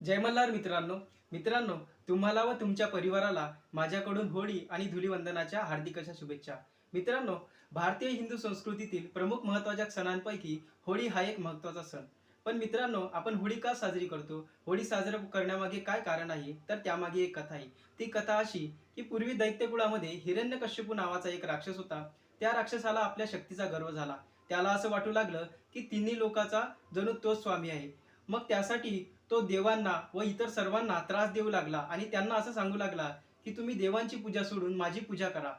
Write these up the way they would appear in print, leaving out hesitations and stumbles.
जय मल्हार मित्रांनो, तुम्हाला व तुमच्या परिवाराला माझ्याकडून होळी आणि धुलीवंदनाच्या हार्दिक अशा शुभेच्छा. मित्रांनो, भारतीय हिंदू संस्कृतीतील प्रमुख महत्त्वाच्या सणांपैकी होळी हा एक महत्त्वाचा सण. पण मित्रांनो, आपण होळी का साजरी करतो? होळी साजरा करण्यामागे काय कारण आहे? तर त्यामागे एक कथा आहे. ती कथा अशी की पूर्वी दैत्यकुळामध्ये हिरण्यकश्यपू नावाचा एक राक्षस होता. त्या राक्षसाला आपल्या शक्तीचा गर्व झाला. त्याला असं वाटू लागलं की तिन्ही लोकाचा जणू तोच स्वामी आहे. मग त्यासाठी तो देवांना व इतर सर्वांना त्रास देऊ लागला आणि त्यांना असं सांगू लागला की तुम्ही देवांची पूजा सोडून माझी पूजा करा.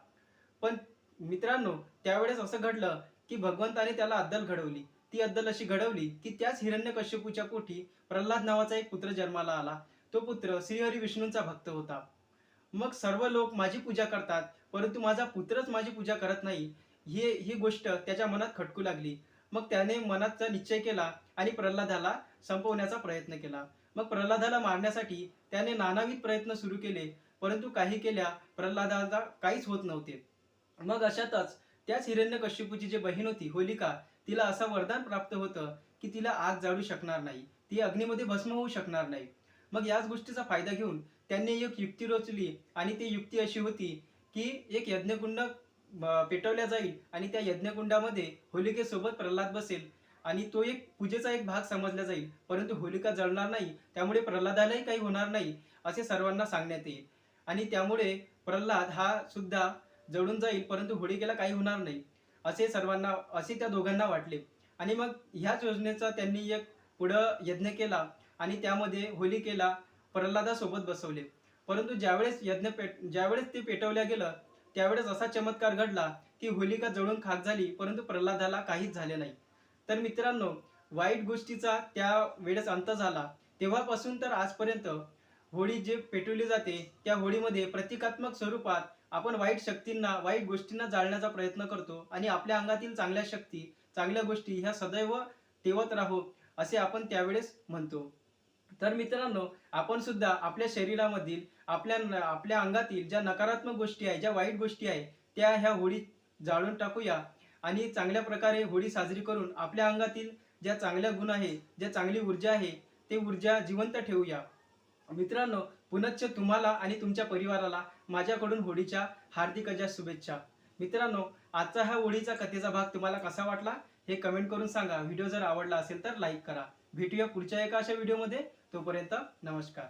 पण मित्रांनो, त्यावेळेस असं घडलं की भगवंताने त्याला अद्दल घडवली. ती अद्दल अशी घडवली की त्याच हिरण्यकश्यपूच्या पोटी प्रल्हाद नावाचा एक पुत्र जन्माला आला. तो पुत्र श्रीहरी विष्णूंचा भक्त होता. मग सर्व लोक माझी पूजा करतात, परंतु माझा पुत्रच माझी पूजा करत नाही, ही गोष्ट त्याच्या मनात खटकू लागली. मग त्याने मनाचा निश्चय केला आणि प्रल्हादाला संपवण्याचा प्रयत्न केला. मग प्रल्हादाला मारण्यासाठी त्याने नानाविध प्रयत्न सुरू केले, परंतु काही केल्या प्रल्हादाला काहीच होत नव्हते. मग अशातच त्याच हिरण्यकश्यपूची जी बहीण होती होलिका, तिला असं वरदान प्राप्त होतं की तिला आग जाळू शकणार नाही, ती अग्नीमध्ये भस्म होऊ शकणार नाही. मग याच गोष्टीचा फायदा घेऊन त्यांनी एक युक्ती रचली आणि ती युक्ती अशी होती की एक यज्ञकुंड पेटवल्या जाईल आणि त्या यज्ञकुंडामध्ये होलिकेसोबत प्रल्हाद बसेल आणि तो एक पूजेचा एक भाग समजला जाईल, परंतु होलिका जळणार नाही, त्यामुळे प्रल्हादालाही काही होणार नाही असे सर्वांना सांगण्यात येईल. आणि त्यामुळे प्रल्हाद हा सुद्धा जळून जाईल, परंतु होलिकेला काही होणार नाही असे त्या दोघांना वाटले. आणि मग ह्याच योजनेचा त्यांनी एक पुढं यज्ञ केला आणि त्यामध्ये होलिकेला प्रल्हादासोबत बसवले. परंतु ज्यावेळेस ते पेटवल्या गेलं, त्यावेळेस असा चमत्कार घडला की होलिका जळून खाक झाली, परंतु प्रल्हादाला काहीच झाले नाही. तर मित्रांनो, वाईट गोष्टीचा त्या वेळेस अंत झाला. तेव्हापासून तर आजपर्यंत होळी जे पेटवली जाते, त्या होळीमध्ये प्रतिकात्मक स्वरूपात आपण वाईट शक्तींना, वाईट गोष्टींना जाळण्याचा प्रयत्न करतो आणि आपल्या अंगातील चांगल्या शक्ती, चांगल्या गोष्टी ह्या सदैव तेवत राहो असे आपण त्यावेळेस म्हणतो. तर मित्रांनो, आपण सुद्धा आपल्या शरीरामधील, आपल्या अंगातील ज्या नकारात्मक गोष्टी आहेत, ज्या वाईट गोष्टी आहेत, त्या ह्या होळीत जाळून टाकूया आणि चांगल्या प्रकारे होळी साजरी करून आपल्या अंगातील ज्या चांगल्या गुण आहे, ज्या चांगली ऊर्जा आहे, ते ऊर्जा जिवंत ठेवूया. मित्रांनो, पुनश्च तुम्हाला आणि तुमच्या परिवाराला माझ्याकडून होळीच्या हार्दिक अशा शुभेच्छा. मित्रांनो, आजचा हा होळीचा कथेचा भाग तुम्हाला कसा वाटला हे कमेंट करून सांगा. व्हिडिओ जर आवडला असेल तर लाईक करा. भेटूया पुढच्या एका अशा व्हिडिओमध्ये. तोपर्यंत नमस्कार.